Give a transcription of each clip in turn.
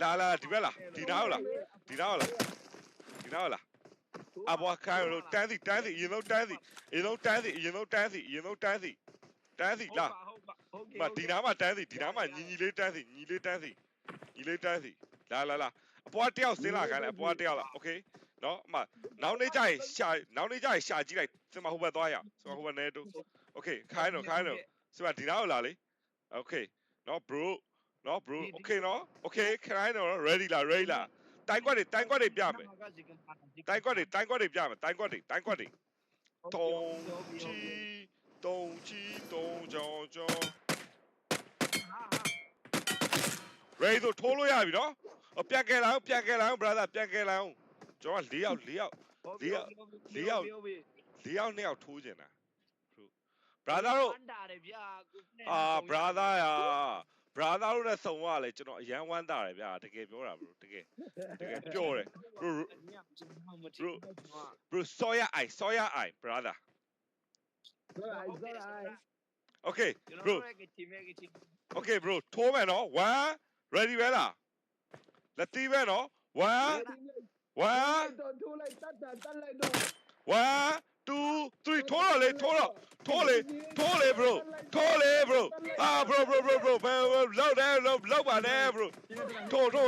လာဒီဘက်လားဒီနားဟုတ်လားဒီနားဟုတ်လားဒီနားဟုတ်လားအဘွားခိုင်းလို့တန်းစီအရင်ဆုံးတန်းစီအရင်ဆုံးတန်းစီလာမဒီနားမှာတန်းစီဒီနားမှာညီလေးတန်းစီလာအပွားတယောက်ဆင်းလာခိုင်းလိုက်အပွားတယောက်လားโอเคနော်အမနောက်နေ့ကျရင်ရှာကြည့်လိုက်စမဟိုဘက်သွားရအောင်စမဟိုဘက်နေတူโอเคခိုင်းတော့စမဒီနားကိုလာလေโอเคနော် bro နော် bro โอเคနော်โอเคခိုင်းတော့ ready လားတိုင်းကွက်တွေပြမယ်တိုင်းကွက်တွေပြမယ်တိုင်းကွက်တွေတုံချီready ဆိုထိုးလို့ရပြီနော်ပြန်ကဲလာအောင် brother ပြန်ကဲလာအောင်ကျွန်တော်4ယောက်2ယောက်ထိုးကျင်တာ brother တို့brother ရာ brother တို့နဲ့စုံရလေကျွန်တော်အရန်ဝမ်းတာတယ်ဗျာတကယ်ပြောတာ bro တကယ်ပြောတယ် bro ဆောရအိုင် brother okay bro ထိုးမယ်နော်1 ready ပဲလားလက်တီးပဲနော်1 2 3ထိုးလေ bro လောက်ပါနဲ့ bro ထိုး bro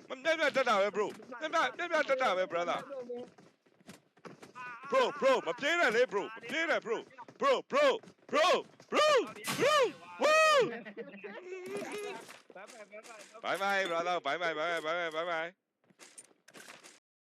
မမြတ်တက်တာပဲ bro မြတ်တက်တာပဲ brother bro မပြေးနဲ့လေ bro မပြေးနဲ့ bro woo bye brother bye